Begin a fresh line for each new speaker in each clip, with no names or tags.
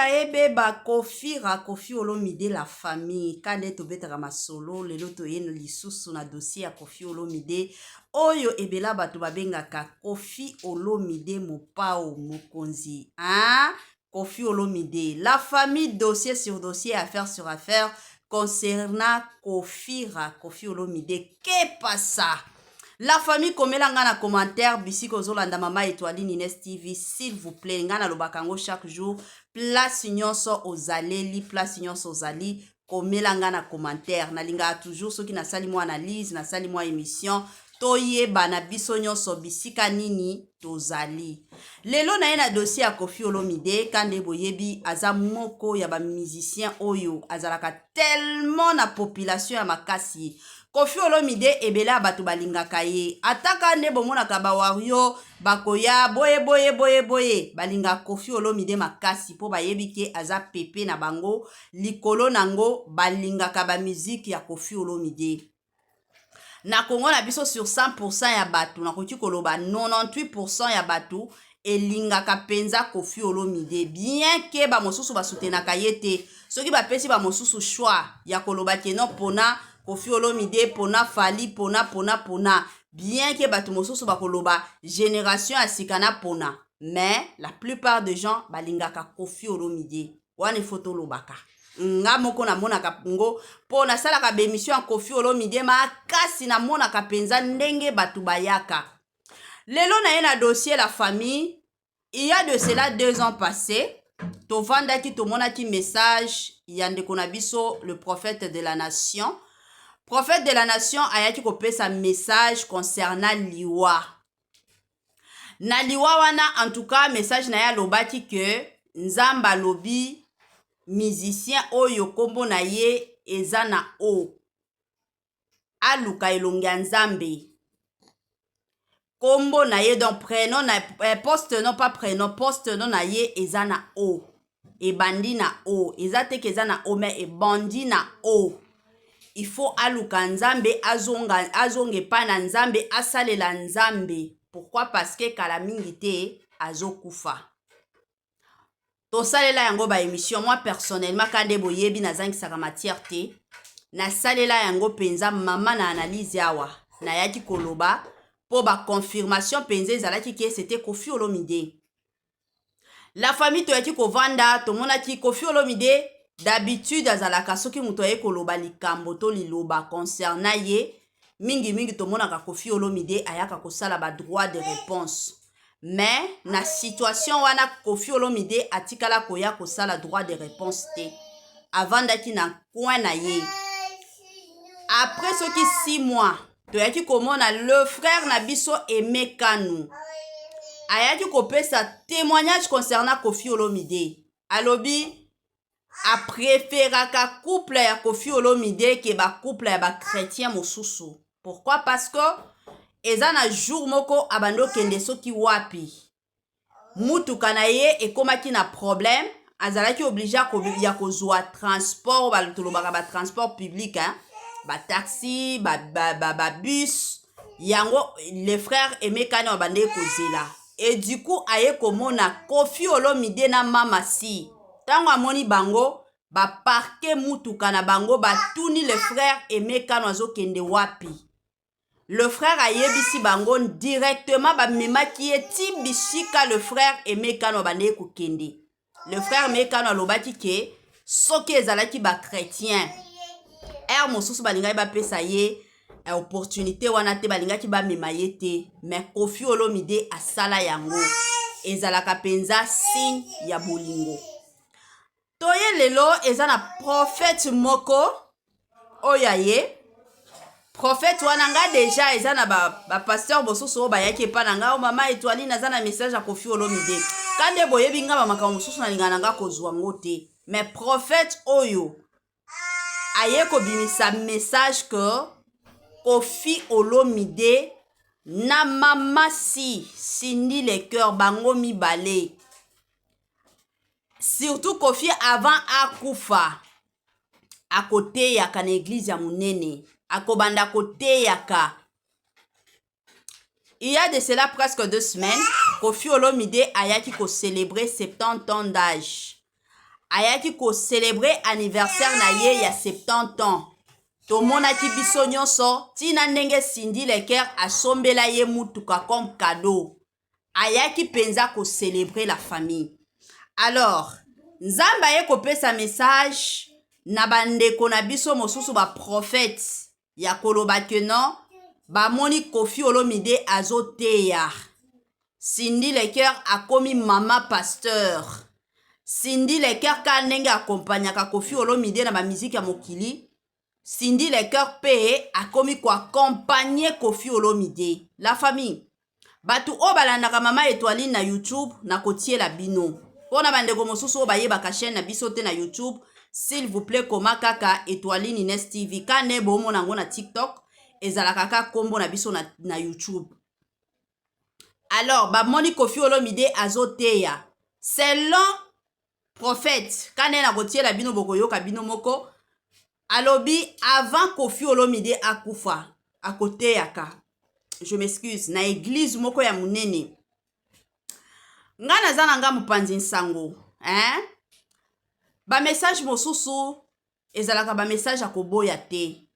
Baninga ebeba Kofi Olomide la famille. Kande tobetaka masolo lelo toyeno lisusu na dossier ya Kofi Olomide. Oyo ebela bato babengaka Kofi Olomide mopao mokonzi. Hein? Kofi Olomide. La famille dossier sur dossier, affaire sur affaire concernant Kofi Olomide. Que passa? La famille komela nga na commentaire bisiko zolanda mama Étoile Nines TV, s'il vous plaît, nga na lobakango chaque jour, place nyonso ozaleli, place nyonso ozali, komela nga na commentaire. Na linga toujours ceux qui na sali mo analyse, na sali mo émission, toyeba na biso nyonso bisika nini tozali. Lelo na ye na dossier ya Kofi Olomide, kande boyebi aza moko ya ba musicien oyo azalaka tellement na population ya makasi. Kofi Olomide ebela bato balingaka ye. Ataka ne bomonaka ba wario bakoya boye balinga Kofi Olomide makasi po bayebi ke aza pepe na bango likolo nango balingaka ba musique ya Kofi Olomide. Na Congo na biso sur 100% ya bato na koki koloba 98% ya bato elingaka penza Kofi Olomide, bien ke ba mosusu basutenaka ye te. Soki bapesi ba mosusu choix ya koloba ke no pona Kofi Olomide, pona Fali, pona, bien que bato mosusu bakoloba génération asikana pona, mais la plupart des gens balingaka Kofi Olomide. Wane photo lobaka. Nga moko na monaka ngo pona sala ka bémission en Kofi Olomide makasi na monaka penza ndenge bato bayaka. Lelo na ye na dossier la famille, il y a de cela 2 ans passés, tovandaki tomonaki message yande konabiso le prophète de la nation. Prophète de la nation ayaki kopesa message concernant liwa. Na liwa wana en tout cas message na ya lobaki que nzamba lobi musicien oyo kombo na ye eza na o. Aluka elongi ya nzambe. Kombo na ye donc prénom na poste non pas prénom poste non na ye eza na o. E bandi na o. Eza te ke eza na o mais e bandi na o. Il faut aluka nzambe azonge pa na nzambe asalela nzambe. Pourquoi? Parce que kala mingi te azokufa. To salela yango ba émission moi personnellement kande boyebi na zangi saka matière te na salela yango penza mama na analyse awa na yaki koloba po ba confirmation penza ezalaki ke c'était Kofi Olomide. La famille to yaki kovanda to monaki Kofi Olomide. D'habitude azalaka soki muto ye koloba likambo to liloba concernant ye mingi to monaka Kofi Olomide ayaka kosala ba droit de réponse, mais na situation wana Kofi Olomide atikala koya kosala droit de réponse te avandaki na coin na ye. Après soki 6 mois to yaki komona le frère na biso Aimé Kanu ayaki kopesa témoignage concernant Kofi Olomide. Alobi a préféraka couple ya Kofi Olomide ke ba couple ya ba chrétien mosusu. Pourquoi? Parce que eza na jour moko abando kende soki wapi mutuka na ye ekomaki na problème, azalaki obligé ya kozwa transport balotolobaka ba transport public hein? Ba taxi, ba bus yango les frères Aimé Kanu abande kozela. Et du coup aye komona Kofi Olomide na mama si tango amoni bango ba parke mutuka na bango batuni le frère Aimé Kanu azokende wapi. Le frère ayebisi bango directement ba memaki eti bisika le frère Aimé Kanu abande kokende. Le frère Aimé Kanu alobaki ke soki ezalaki ba chrétien mosusu balingai ba pesa ye opportunité wana te balingaki ba mema ye te, mais Kofi Olomide asala yango ezalaka penza signe ya bolingo. Toye lelo eza na prophète moko oyaye. Prophète wana nga déjà eza na ba pasteur bosusu bayaki epa na nga mama Étoile naza na message ya Kofi Olomide. Kande boyebi nga ba makambo mosusu na linga na nga kozwa ngo te. Mais prophète oyo aye kobimisa message que Kofi Olomide na mama si sindi le cœur bango mibale. Surtout Kofi avant akufa akote yaka na église ya munene akobanda kote yaka. Il y a de cela presque 2 semaines Kofi Olomide ayaki ko célébrer 70 ans d'âge. ayaki ko célébrer anniversaire na ye ya 70 ans. Tomonaki biso nyonso tina ndenge Cindy Leker asombela ye mutuka comme cadeau. Ayaki penza ko célébrer la famille. Alors, Nzamba ye kopesa message na bandeko na biso mosusu ba prophète ya koloba ke non bamoni Koffi Olomide azoteya. Cindy Leker akomi mama pasteur. Cindy Leker ka ndenge akompanyaka Koffi Olomide na ba musique ya mokili. Cindy Leker pe akomi ko accompagner Koffi Olomide. La famille. Batu o balandaka mama Étoiline na YouTube na kotiela bino. Pona bandeko mosusu o bayebaka chaîne na biso te na YouTube, s'il vous plaît koma kaka Étoiline Ines TV. Ka ne bomo nango na TikTok, ezalaka kaka kombo na biso na YouTube. Alors, bamoni Koffi Olomide azoteya. Selon prophète, kane na kotiela bino bokoyoka bino moko, alobi avant Koffi Olomide akufa, akoteyaka. Je m'excuse, na église moko ya munene. Nga nazana nga mupanzi nsango, ba message mosusu ezalaka ba message akoboya te.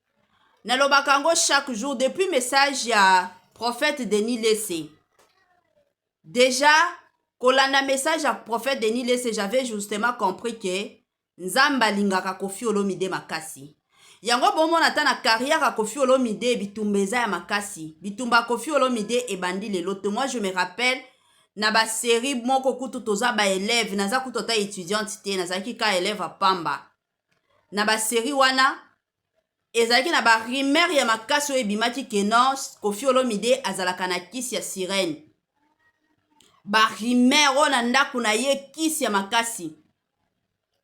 Nalobaka ngo chaque jour depuis message ya prophète Denis Lessé. Déjà kolanda message ya prophète Denis Lessé, j'avais justement compris que Nzamba lingaka Koffi Olomide makasi. Yango bomona ta na carrière ya Koffi Olomide bitumbeza ya makasi. Bitumba Koffi Olomide ebandi lelo te. Moi je me rappelle na ba série moko kutu toza ba élève naza kutu ta étudiante te nazaki ka élève a pamba. Na ba série wana ezalaki na ba rumeur ya makasi ebimaki ke non Koffi Olomide azalaka na kisi ya sirène. Ba rumeur ona ndaku na ye kisi ya makasi.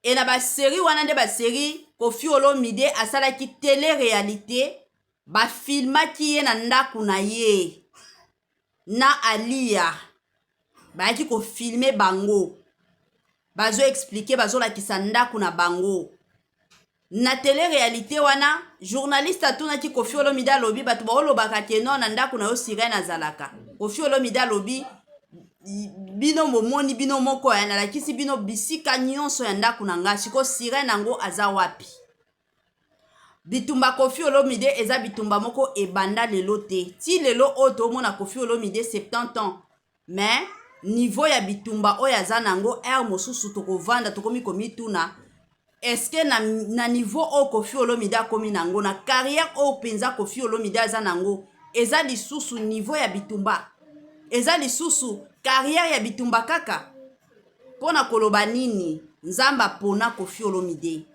Et na ba série wana nde ba série Koffi Olomide asalaki télé-réalité ba filmaki ye na ndaku na ye na Alia. Bayaki ko filmer bango. Bazo expliquer bazo lakisa ndaku na bango. Na télé-réalité wana journaliste atunaki Koffi Olomide alobi batu ba olobaka ke non na ndaku na yo sirène azalaka. Koffi Olomide alobi bino momoni bino moko ya nalakisi bino bisika nyonso ya ndaku na nga siko sirène nango aza wapi. Bitumba Koffi Olomide eza bitumba moko ebanda lelo te. Ti lelo oto mona Koffi Olomide 70 ans. Mais niveau ya bitumba oyo aza nango mosusu tokovanda tokomi komituna. Est-ce que na niveau o Koffi Olomide akomi nango na carrière o penza Koffi Olomide aza nango eza lisusu niveau ya bitumba. Eza lisusu carrière ya bitumba kaka. Pona koloba nini Nzamba pona Koffi Olomide.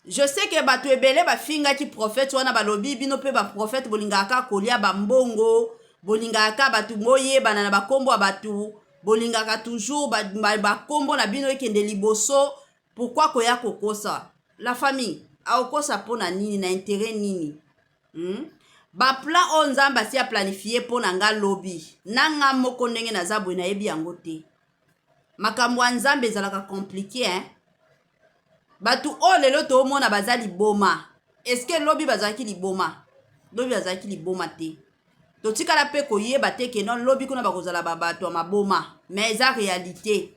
Je sais que batu ebele ba finga ki prophète wana balobi bino pe ba prophète bolingaka kolia ba mbongo, bolingaka batu moye banana ba kombo batu, bolingaka toujours ba kombo na bino ekende liboso. Pourquoi koya kokosa? La famille aokosa pona nini na intérêt nini? Ba plan o Nzamba si a planifié pona nga lobby. Nanga moko ndenge na zabwe na yebi yango te. Makambo Nzambe ezalaka compliqué Batu o lelo to mona bazali boma. Est-ce que lobby bazaki liboma? Lobby bazaki liboma te. To tikala pe koyeba te ke non lobby kuna bakozala babato maboma. Mais eza réalité.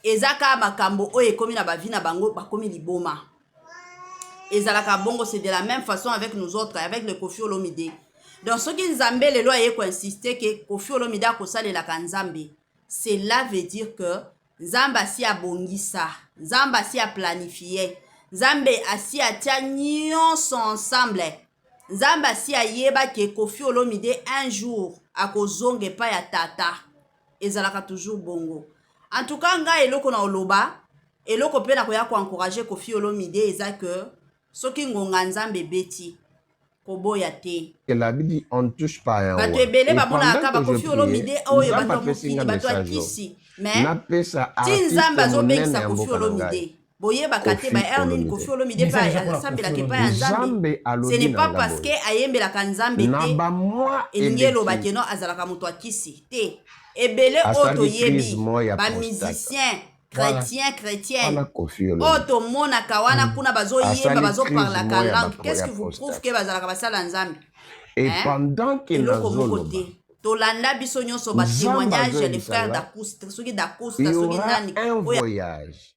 Eza ka makambo o ekomi na bavi na bango bakomi liboma. Ezalaka bongo c'est de la même façon avec nous autres, avec le Koffi Olomide. Donc ce qui Nzambe lelo aye ko insister que Koffi Olomide akosalela ka Nzambe. Cela veut dire que Nzamba si a bongisa, Nzamba si a planifié, Nzambe asi a tia nyonso ensemble. Nzamba si a yeba ke Koffi Olomide un jour akozonge pa ya tata. Ezalaka toujours bongo. En tout cas nga eloko na oloba, eloko pe na koya ko encourager Koffi Olomide eza que soki ngonga Nzambe beti koboya te.
La Bible on touche pas un
bato ebele bamona akaba Koffi Olomide oyo bato mokili bato akisi mais ti Nzambe azobengisa Koffi Olomide boyebaka te ba ernini Koffi Olomide pa asambelaka epai ya Nzambe. Ce n'est pas parce que ayembelaka Nzambe te elingi eloba ke no azalaka moto akisi te. Ebele oyo toyebi bamusicien chrétienne oto monaka wana kuna bazoyemba bazoparlaka langue. Qu'est-ce qui vous prouve que bazalaka basala Nzambe?
Et pendant que
nazoloba tolanda biso nyonso ba témoignage les frères d'Acosta soki d'Acosta soki nani
un voyage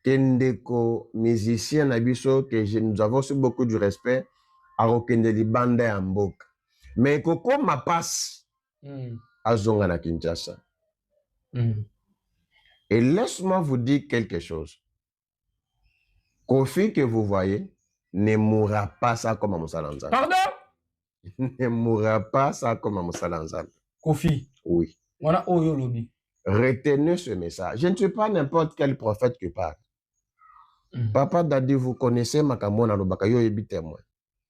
Kendeko, musicien Nabiso, nous avons aussi beaucoup de respect, à Okende Libande Ambok. Mais Koko ma passe à Zongana Kinshasa. Et laisse-moi vous dire quelque chose. Kofi que vous voyez ne mourra pas ça comme un Moussalanza.
Pardon?
Ne mourra pas ça comme un Moussalanza.
Kofi.
Oui.
Voilà, Oyo Lobi.
Retenez ce message. Je ne suis pas n'importe quel prophète qui parle. Papa Dadi, vous connaissez Makambo na lobaka yo yebi témoin.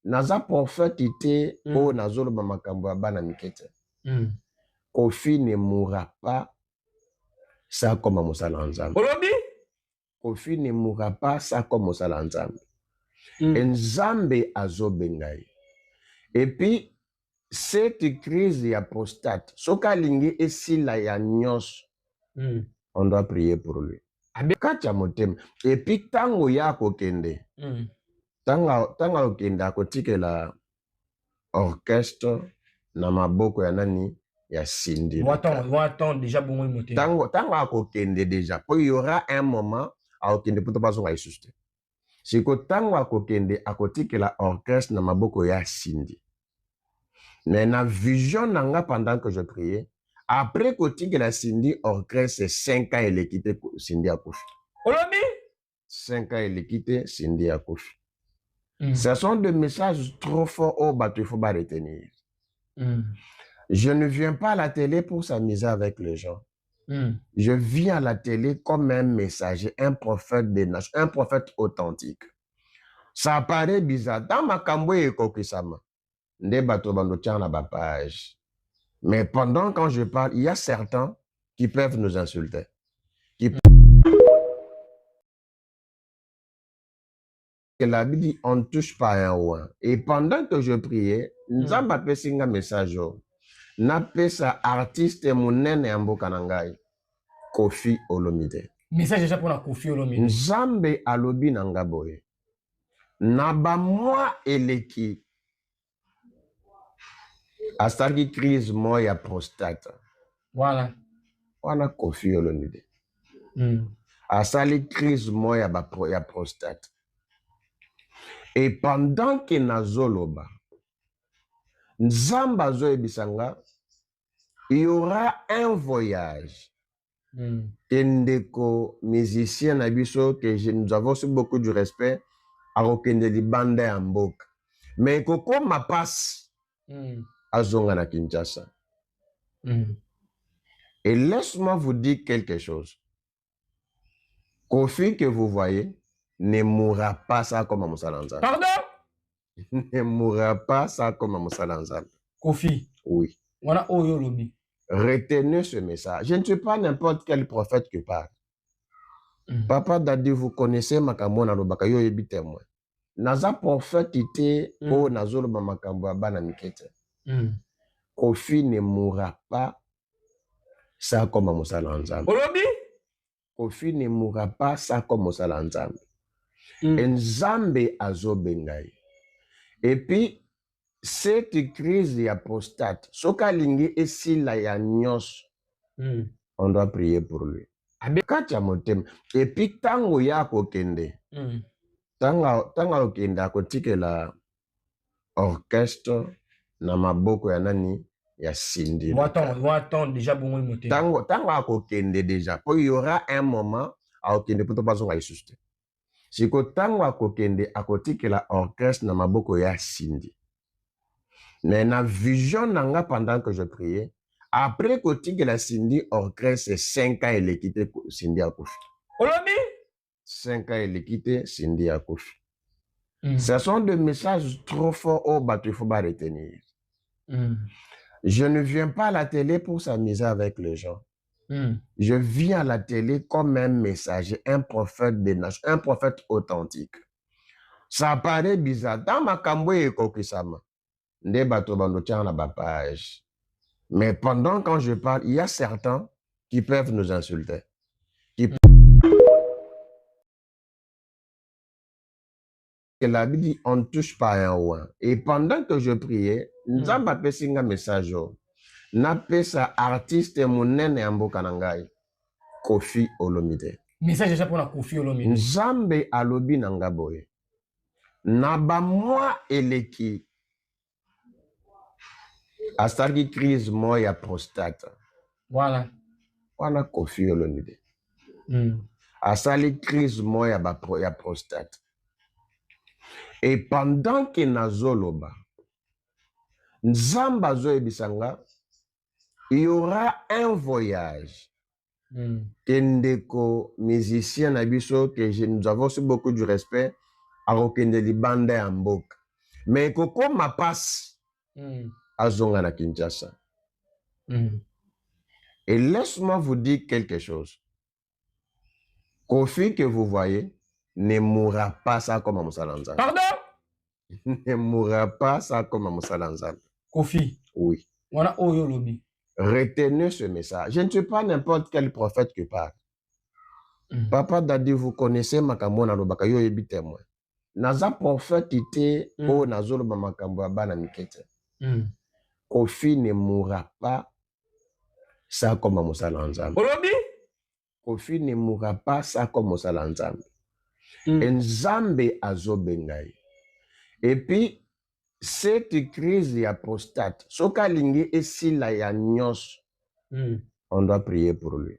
Naza prophète ité o nazolo ba Makambo bana mikete. Kofi ne mourra pas ça comme un Moussalanza.
Olobi?
Kofi ne mourra pas ça comme Moussalanza. Nzambe azobengai. Et puis cette crise ya prostate, soka lingi esila ya nyos, on doit prier pour lui. Kacha motem. Et puis tango ya kokende. Tanga okende akotike la orchestre na maboko ya nani ya Cindy.
Attends déjà bon motem.
Tango akokende déjà. Puis il y aura un moment à okende pour pas son ressusciter. Si ko tango akokende akotike la orchestre na maboko ya Cindy. Mais na vision nanga pendant que je priais, après que la Cindy orchestre, c'est 5 ans elle est quittée Cindy Akoufi.
Olobi?
5 ans elle est quittée Cindy Akoufi. Ce sont des messages trop forts au bateau, il faut pas retenir. Je ne viens pas à la télé pour s'amuser avec les gens. Je viens à la télé comme un messager, un prophète des nations, un prophète authentique. Ça paraît bizarre. Dans ma cambo et kokisama. Mais pendant quand je parle, il y a certains qui peuvent nous insulter. La Bible dit, on ne touche pas un roi. Et pendant que je priais, nous avons appelé un message. Nous appelé ça artiste mounen et ambokanangai. Kofi Olomide.
Message déjà pour la Kofi Olomide.
Nzambe alobi nangaboye. Naba moi eleki. Asali crise moi ya prostate.
Voilà.
Wana Kofi Olomide. Asali crise moi ya prostate. Et pendant que nazoloba, Nzamba zo ebisanga, il y aura un voyage. Kendeko, musicien Nabiso, nous avons aussi beaucoup de respect, à Okende Libande Ambok. Mais Koko ma passe à Zongana Kinshasa. Et laisse-moi vous dire quelque chose. Kofi que vous voyez ne mourra pas ça comme un Moussalanza.
Pardon?
Ne mourra pas ça comme un Moussalanza.
Kofi.
Oui.
Voilà, Oyo Lobi.
Retenez ce message. Je ne suis pas n'importe quel prophète qui parle. Papa Dadi, vous connaissez Makambo na lobaka yo yebi témoin. Naza prophète ité o nazolo ba Makambo bana mikete. Kofi ne mourra pas ça comme un Moussalanza.
Olobi?
Kofi ne mourra pas ça comme Moussalanza. Nzambe azobengai. Et puis cette crise ya prostate, soka lingi esila ya nyos, on doit prier pour lui. Kacha motem. Et puis tango ya kokende. Tanga okende akotike la orchestre na maboko ya nani ya Cindy.
Attends déjà bon motem.
Tango akokende déjà. Puis il y aura un moment à okende pour pas son ressusciter. Si ko tango akokende akotike la orchestre na maboko ya Cindy. Mais na vision nanga pendant que je priais, après que la Cindy orchestre, c'est 5 ans elle est quittée Cindy Akoufi.
Olobi?
5 ans elle est quittée Cindy Akoufi. Ce sont des messages trop forts au bateau, il faut pas retenir. Je ne viens pas à la télé pour s'amuser avec les gens. Je viens à la télé comme un messager, un prophète des nations, un prophète authentique. Ça paraît bizarre. Dans ma cambo et kokisama. Mais pendant quand je parle, il y a certains qui peuvent nous insulter. La Bible dit, on ne touche pas un roi. Et pendant que je priais, nous avons appelé un message. Nous appelé ça artiste mounen et ambokanangai. Kofi Olomide.
Message déjà pour la Kofi Olomide.
Nzambe alobi na nga boye. Na bamwa eleki asalaki crise moya ya prostate.
Voilà.
Wana Kofi Olomide.
Mm.
Asali crise moya ya prostate. Et pendant que nazoloba, Nzamba azoyebisa nga, il y aura un voyage. Kendeko musicien na biso que nous avons aussi beaucoup du respect à Okende Libanda ya mboka. Mais koko ma passe azonga na Kinshasa. Et laisse-moi vous dire quelque chose. Kofi que vous voyez ne mourra pas ça comme Moussalanza.
Pardon?
Ne mourra pas ça comme Moussalanza.
Kofi.
Oui.
Voilà Oyo Lobi.
Retenez ce message. Je ne suis pas n'importe quel prophète qui parle. Papa Dadi, vous connaissez Makambo na lobaka yo yebi témoin. Naza prophète ité o nazolo ba Makambo abana mikete. Kofi ne mourra pas ça comme Mosala Nzambe.
Olobi?
Kofi ne mourra pas ça comme Mosala Nzambe. Nzambe azobengai. Et puis cette crise ya prostate, soka lingi esila ya nyos. On doit prier pour lui.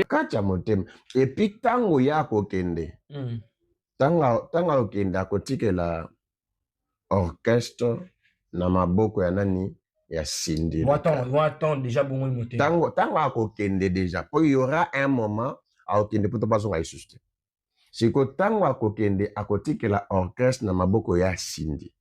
Kacha motema. Et puis tango ya kokende. Tanga okende akotikela orchestre na maboko ya nani ya Cindy.
Attends déjà bon moté.
Tango akokende déjà. Pour il y aura un moment akokende pour pas son ressusciter. Siko tango akokende akotikela orchestre na maboko ya Cindy.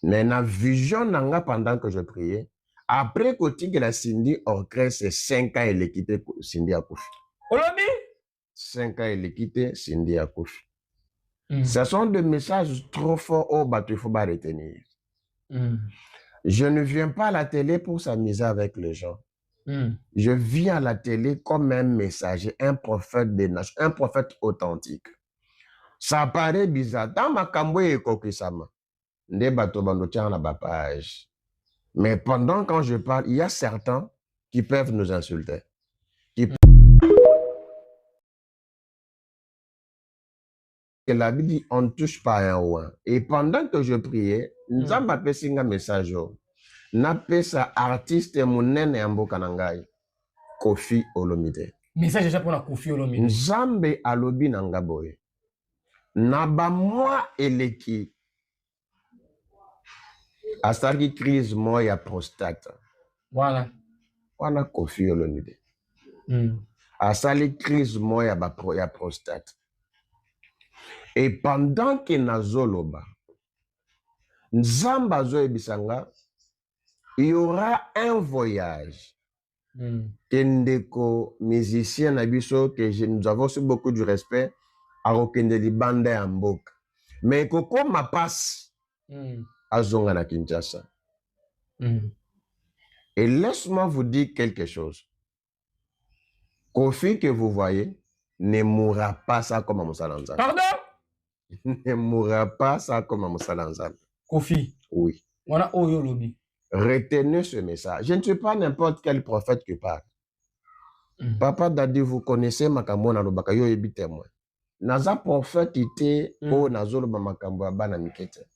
Mais na vision nanga pendant que je priais, après kotikela Cindy orchestre 5 ans elle a quitté Cindy akufi.
Olobi?
5 ans elle a quitté Cindy akufi. Ce sont des messages trop forts au bateau, il faut pas retenir. Je ne viens pas à la télé pour s'amuser avec les gens. Je viens à la télé comme un messager, un prophète des nations, un prophète authentique. Ça paraît bizarre. Dans ma camboué et kokisama, des bateaux bandotiens à la page. Mais pendant quand je parle, il y a certains qui peuvent nous insulter. Que la Bible dit, on ne touche pas à un ouin. Et pendant que je priais, nous avons appelé un message. Napesa artiste munene ya mboka na ngai Kofi Olomide.
Message déjà pour la Kofi Olomide.
Nzambe alobi na nga boye. Na bamwa eleki asalaki crise moya ya prostate.
Voilà.
Wana Kofi Olomide. Asali crise moya ya prostate. Et pendant que nazoloba, Nzamba azoyebisa nga, il y aura un voyage. Kendeko musicien na biso que nous avons aussi beaucoup du respect à Okende Libanda ya mboka. Mais koko ma passe azonga na Kinshasa. Et laisse-moi vous dire quelque chose. Kofi que vous voyez ne mourra pas ça comme Moussalanza.
Pardon?
Ne mourra pas ça comme Moussalanza.
Kofi.
Oui.
Voilà Oyo Lobi.
Retenez ce message. Je ne suis pas n'importe quel prophète qui parle. Papa Dadi, vous connaissez Makambo na lobaka yo yebi témoin. Naza prophète ité o nazolo ba Makambo abana mikete.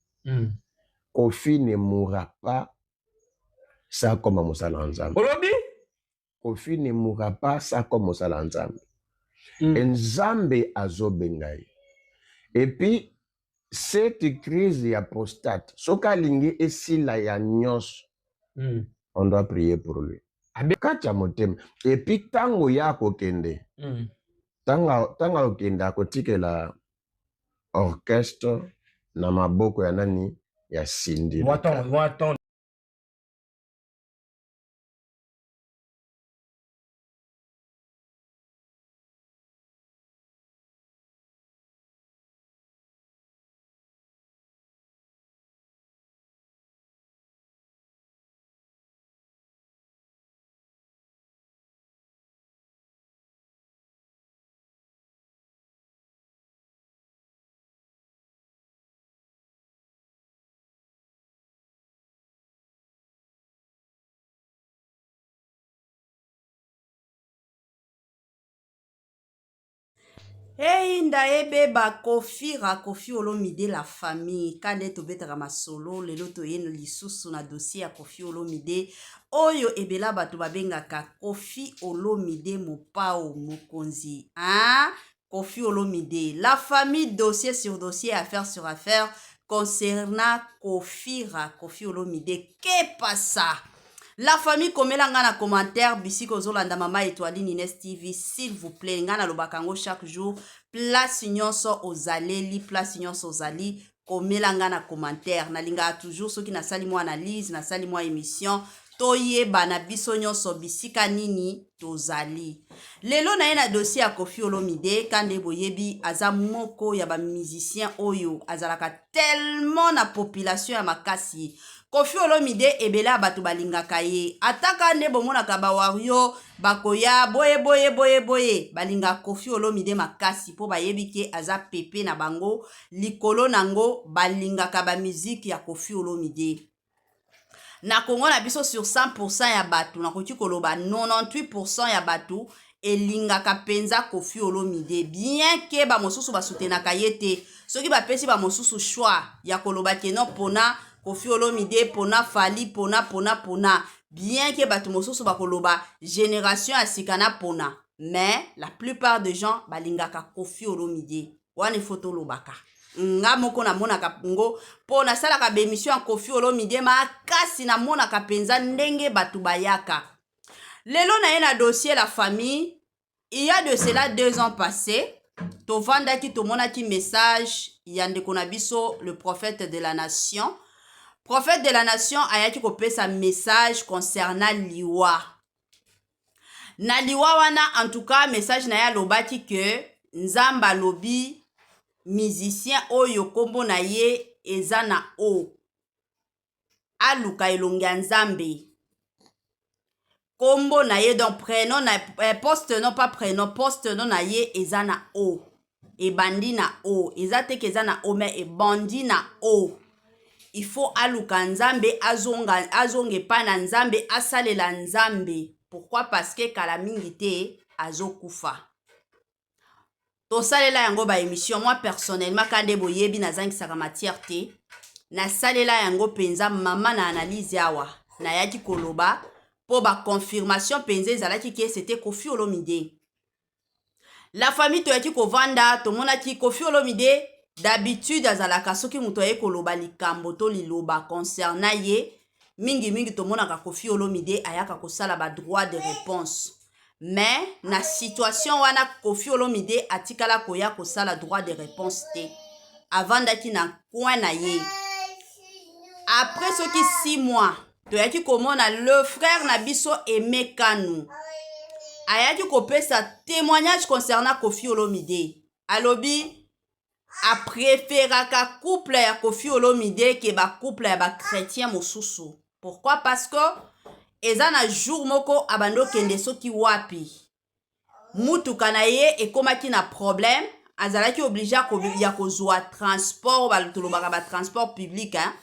Kofi ne mourra pas ça comme Mosala Nzambe.
Olobi?
Kofi ne mourra pas ça comme Mosala Nzambe. Nzambe azobengai. Et puis cette crise ya prostate, soka lingi esila ya nyos. On doit prier pour lui. Kacha motema. Et puis tango ya kokende. Tanga okende akotikela orchestre na maboko ya nani ya Cindy.
Attends.
Hey, ndaebe ba Kofi Olomide la famille. Kande to betaka masolo, lelo to yeno lisusu na dossier ya Kofi Olomide. Oyo ebela bato babengaka Kofi Olomide mopao mokonzi. Hein? Kofi Olomide. La famille, dossier sur dossier, affaire sur affaire, concernant Kofi Olomide. Que passa? La famille, komela nga na commentaire, bisiko zolanda mama Étoile Nines TV, s'il vous plaît, nga na lobakango chaque jour, place nyonso ozaleli, place nyonso ozali, komela nga na commentaire, na linga toujours, soki na sali mo analyse, na sali mo émission, toyeba na biso nyonso bisika nini tozali. Lelo na ye na dossier ya Kofi Olomide, kande boyebi, aza moko ya ba musicien oyo, azalaka tellement na population ya makasi. Kofi Olomide ebela batu balingaka ye. Ataka ne bomonaka ba wario bakoya boye balinga Kofi Olomide makasi po bayebi ke aza pepe na bango likolo nango balingaka ba musique ya Kofi Olomide. Na Congo na biso sur 100% ya batu na koki koloba 98% ya batu elingaka penza Kofi Olomide, bien ke ba mosusu basutenaka ye te. Soki bapesi ba mosusu choix ya koloba ke non pona Kofi Olomide, pona Fali, pona. Bien que batu mosusu bakoloba génération asikana pona. Mais la plupart des gens balingaka Kofi Olomide. Wane photo lobaka. Nga moko na monaka ngo pona sala ka bémission en Kofi Olomide makasi na monaka penza ndenge batu bayaka. Lelo na ye na dossier la famille, il y a de cela 2 ans passés. Tovanda ki tomona ki message yande konabiso le prophète de la nation. Prophète de la nation ayaki kopesa message concernant liwa. Na liwa wana en tout cas message na ya lobaki que nzamba lobi musicien oyo kombo na ye eza na o. Aluka elonga nzambe. Kombo na ye donc prénom na poste non pas prénom poste non na ye eza na o. E bandi na o. Eza te ke eza na o mais e bandi na o. Il faut aluka nzambe azonge pa na nzambe asalela nzambe. Pourquoi? Parce que kala mingi te azokufa. To salela yango ba émission moi personnellement kande boyebi na zangi saka matière te na salela yango penza mama na analyse awa na yaki koloba po ba confirmation penza ezalaki ke c'était Kofi Olomide. La famille to yaki kovanda to mona ki Kofi Olomide d'habitude azalaka soki muto ye koloba likambo to liloba concernant ye mingi to monaka Kofi Olomide ayaka kosala ba droit de réponse. Mais na situation wana Kofi Olomide atikala koya kosala droit de réponse te. Avandaki na coin na ye. Après soki 6 mois, to yaki komona le frère na biso Aimé Kanu. Ayaki kopesa témoignage concernant Kofi Olomide. Alobi a préféraka couple ya Kofi Olomide ke ba couple ya ba chrétien mosusu. Pourquoi? Parce que eza na jour moko abando kende soki wapi. Mutuka na ye ekomaki na problème, azalaki obligé ya kozwa transport balotolobaka ba transport public hein,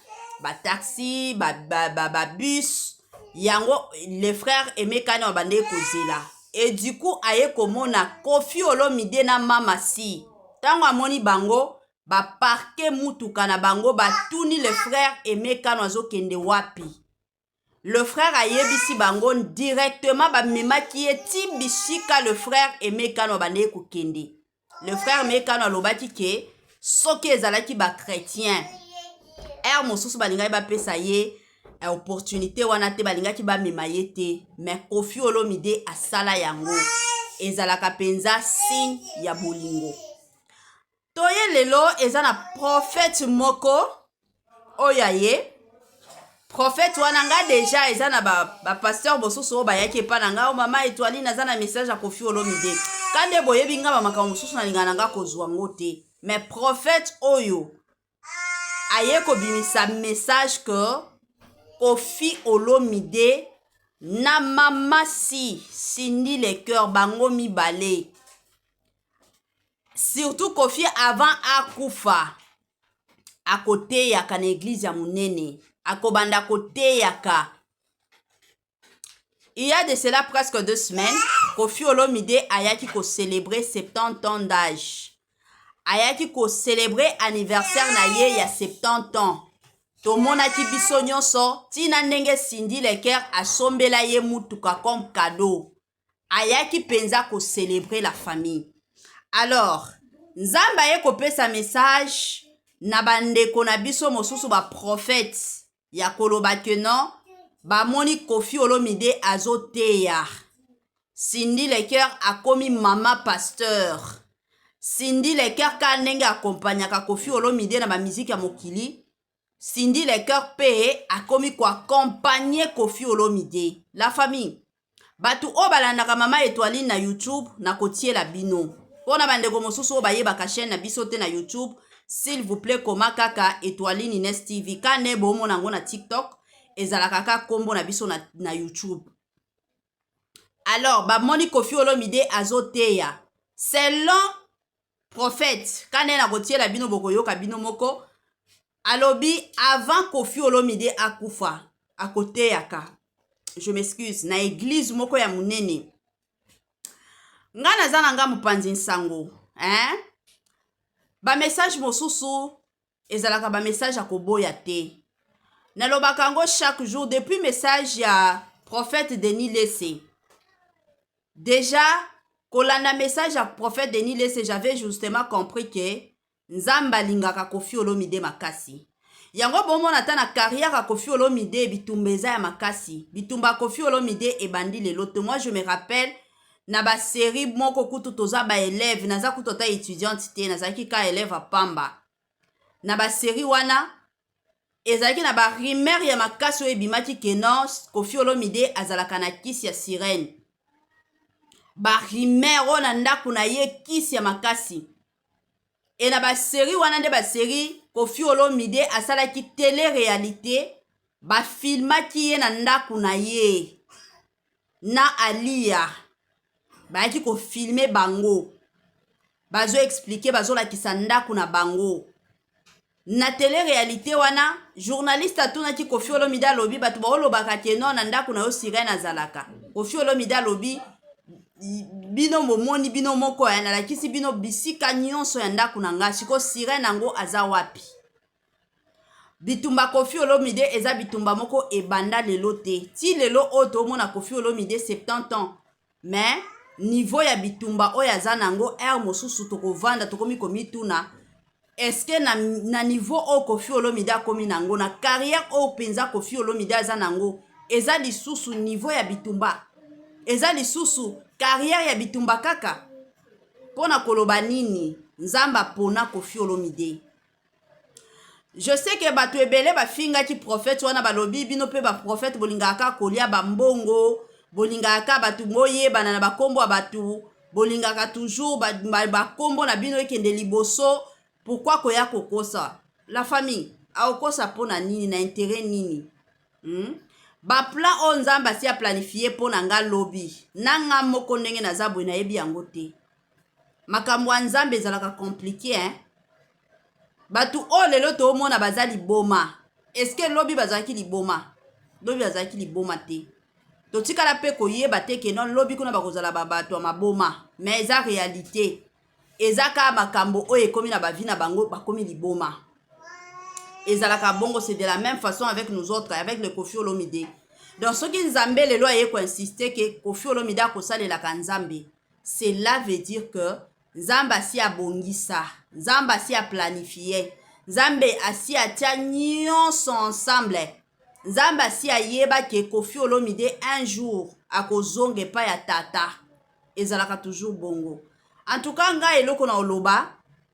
ba taxi, ba bus. Yango le frère Aimé Kanu abande kozela. Et du coup aye komona Kofi Olomide na mama si. Tango amoni bango, ba parke mutuka na bango, ba tuni le frère Aimé Kanu azokende wapi. Le frère ayebisi bango directement ba memaki eti bisika le frère Aimé Kanu bande kokende. Le frère Aimé Kanu alobaki ke soki ezalaki ba chrétien. Mosusu balingai ba pesa ye opportunité wana te balingaki ba memaye te, mais Kofi Olomide asala yango. Ezalaka penza signe ya bolingo. Toye lelo eza na prophète moko oyaye. Prophète wana nga déjà eza na ba pasteur bosusu o bayaki pa na nga o mama Étoile naza na message ya Kofi Olomide. Kande boyebi nga ba makambo mosusu na lingana nga kozwa ngo te. Mais prophète oyo aye ko bimisa message que Kofi Olomide na mama si sindi le cœur bango mibale. Surtout Kofi avant akufa akote yaka na église ya munene akobanda kote yaka Il y a de cela presque 2 semaines, Koffi Olomide ayaki ko célébrer 70 ans d'âge. Ayaki ko célébrer anniversaire na ye ya 70 ans. Tomonaki biso nyonso tina ndenge Cindy Leker asombela ye mutuka comme cadeau. Ayaki penza ko célébrer la famille. Alors, Nzamba ye kopesa message na bandeko na biso mosusu ba prophète ya koloba ke non bamoni Koffi Olomide azoteya. Cindy Leker akomi mama pasteur. Cindy Leker ka ndenge akompanyaka Koffi Olomide na ba musique ya mokili. Cindy Leker pe akomi ko accompagner Koffi Olomide. La famille. Batu o balandaka mama Étoiline na YouTube na kotiela bino. Pona bandeko mosusu o bayebaka chaîne na biso te na YouTube, s'il vous plaît koma kaka Étoiline Ines TV. Ka ne bomo nango na TikTok, ezalaka ka kombo na biso na YouTube. Alors, bamoni Koffi Olomide azoteya. Selon prophète, ka ne na kotiela bino bokoyoka bino moko, alobi avant Koffi Olomide akufa, akoteyaka. Je m'excuse, na église moko ya munene. Nga nazana nga mupanzi nsango, hein? Ba message mosusu ezalaka ba message akoboya te. Nalobaka ngo chaque jour depuis message ya prophète Denis Lessé. Déjà kolanda message ya prophète Denis Lessé, j'avais justement compris que Nzamba lingaka Koffi Olomide makasi. Yango bomona ta na carrière ya Koffi Olomide bitumbeza ya makasi. Bitumba Koffi Olomide ebandi lelo te. Moi je me rappelle na ba série moko kutu toza ba élève naza kutu ta étudiante te nazaki ka élève a Pamba. Na ba série wana ezalaki na ba rumeur ya makasi o ebimaki ke non Koffi Olomide azalaka na kisi ya sirène. Ba rumeur o na ndaku na ye kisi ya makasi. Et na ba série wana nde ba série Koffi Olomide asalaki télé-réalité ba filmaki ye na ndaku na ye na Alia. Bayaki ko filmer bango. Bazo expliquer bazo lakisa ndaku na bango. Na télé-réalité wana journaliste atunaki Koffi Olomide alobi batu ba olobaka ke non na ndaku na yo sirène azalaka. Koffi Olomide alobi bino momoni bino moko ya nalakisi bino bisika nyonso ya ndaku na nga siko sirène nango aza wapi. Bitumba Koffi Olomide eza bitumba moko ebanda lelo te. Ti lelo oto mona Koffi Olomide 70 ans. Mais niveau ya bitumba oyo aza nango er mosusu tokovanda tokomi komituna. Est-ce que na niveau o Koffi Olomide akomi nango na carrière o penza Koffi Olomide aza nango eza lisusu niveau ya bitumba. Eza lisusu carrière ya bitumba kaka. Pona koloba nini Nzamba pona Koffi Olomide. Je sais que batu ebele ba finga ki prophète wana balobi bino pe ba prophète bolingaka kolia ba mbongo, bolingaka batu moye bana na bakombo ya batu, bolingaka toujours ba kombo na bino ekende liboso. Pourquoi koya kokosa? La famille aokosa pona nini na intérêt nini? Ba plan o Nzamba si a planifié pona nga lobby. Nanga moko ndenge na zabwe na yebi yango te. Makambo ya Nzambe ezalaka compliqué, hein? Batu o lelo to mona baza liboma. Est-ce que lobby bazaki liboma? Lobby bazaki liboma te. Totikala pe koyeba te ke non lobby kuna bakozala babato maboma. Mais eza réalité. Eza ka makambo o ekomi na bavi na bango bakomi liboma. Ezalaka bongo, c'est de la même façon avec nous autres, avec le Koffi Olomide. Donc ce qui Nzambe lelo aye ko insister que Koffi Olomide akosalelaka Nzambe. Cela veut dire que Nzamba si a bongisa, Nzamba si a planifié, Nzambe asi a tia nyonso ensemble. Nzamba si a yeba ke Koffi Olomide un jour akozonge pa ya tata. Ezalaka toujours bongo. En tout cas, nga eloko na oloba,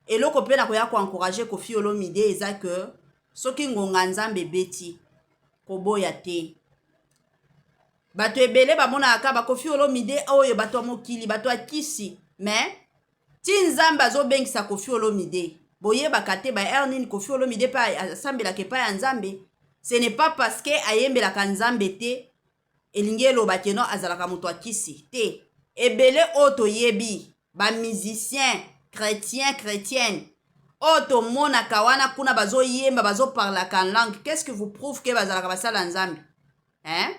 eloko pe na koya ko encourager Koffi Olomide eza que soki ngonga Nzambe beti koboya te. Bato ebele bamona aka ba Koffi Olomide oyo bato mokili bato akisi, mais ti Nzamba zo bengisa Koffi Olomide boye bakate ba ernine Koffi Olomide pa asambela ke pa ya Nzambe. Ce n'est pas parce que ayembela ka Nzambe te elingi eloba ke no azalaka moto akisi te. Ebele oto yebi ba musicien chrétienne oto mona kawana kuna bazo yemba bazo parla en langue. Qu'est-ce que vous prouve que bazalaka basala Nzambe? Hein?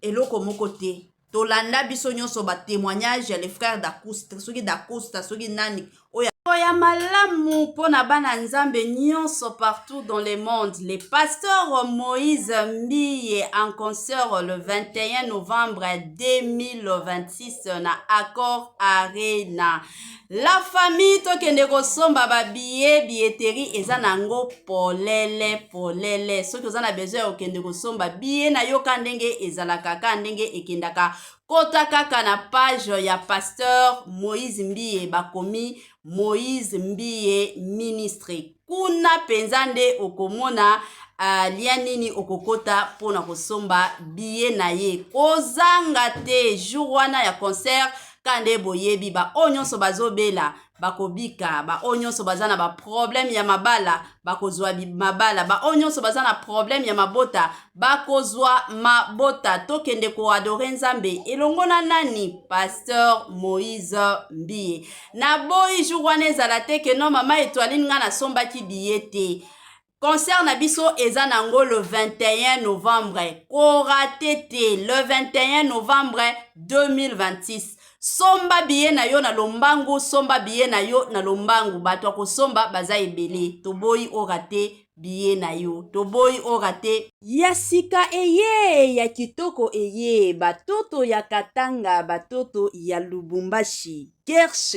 Eloko moko te. tolanda biso nyonso ba témoignage ya les frères d'Acosta soki d'Acosta soki nani oya malamu pona bana nzambe nyonso partout dans le monde. Le pasteur Moïse Mbiye en concert le 21 novembre 2026 na Accor Arena. La famille tokende kosomba ba billetterie eza nango polele soki oza na besoin okende kosomba billet na yo ndenge ezalaka kaka ndenge ekendaka kota kaka na page ya pasteur Moïse Mbiye bakomi Moïse Mbiye Ministry. Kuna penza nde okomona lia nini okokota pona kosomba billet na ye. Kozanga te jour wana ya concert kande boyebi ba onyonso bazobela bakobika ba onyonso bazana ba problème ya mabala bakozwa mabala ba onyonso bazana problème ya mabota bakozwa mabota tokende ko adorer nzambe elongo na nani pasteur Moïse Mbiye na boyi jour wana ezala te ke no mama Étoiline nga na sombaki billet te. Concert na biso eza nango le 21 novembre korate te le 21 novembre 2026. Somba billet na yo na lombangu, somba billet na yo na lombangu, bato akosomba baza ebele, toboyi orate billet na yo, toboyi orate ya sika eye, ya kitoko eye, batoto ya Katanga, batoto ya Lubumbashi. Gersh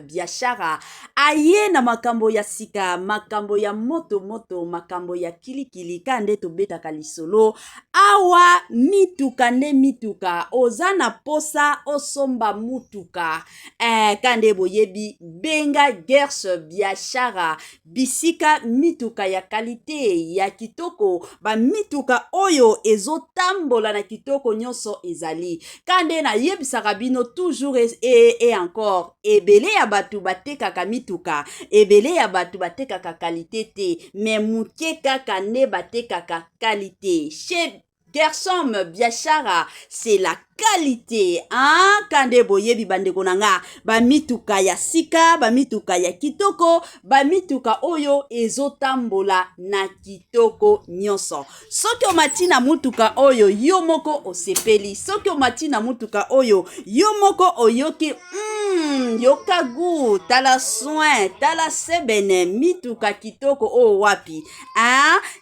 biashara aye na makambo ya sika, makambo ya moto makambo ya kilikili kande tobetaka lisolo awa mituka nde mituka ozana posa osomba mutuka kande boyebi benga Gersh biashara bisika mituka ya kalite ya kitoko ba mituka oyo ezotambola na kitoko nyonso ezali kande na yebisaka bino toujours et encore ebele ya batu batekaka mituka ebele ya batu batekaka kalite te mais muke kaka ne batekaka kalite chez Gershom biashara c'est la qualité kande boyebi bandeko nanga ba mituka ya sika ba mituka ya kitoko ba mituka oyo ezotambola na kitoko nyonso soki omati na mutuka oyo yo moko osepeli soki omati na mutuka oyo yo moko oyoki yoka gu tala soin tala sebene mituka kitoko o wapi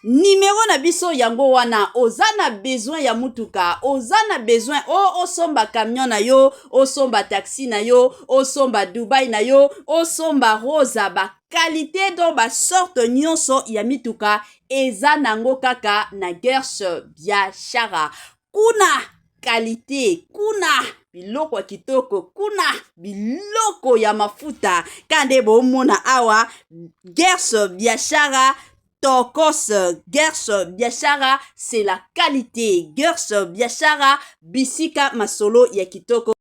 numéro na biso yango wana ozana besoin ya mutuka ozana besoin osomba camion na yo osomba taxi na yo osomba Dubai na yo osomba rosa ba qualité do ba sorte nyonso ya mituka eza nango kaka na Gersh biashara kuna qualité kuna biloko kitoko kuna biloko ya mafuta kande bomona awa Gersh biashara Tokos Gersh biashara c'est la qualité Gersh biashara bisika masolo ya kitoko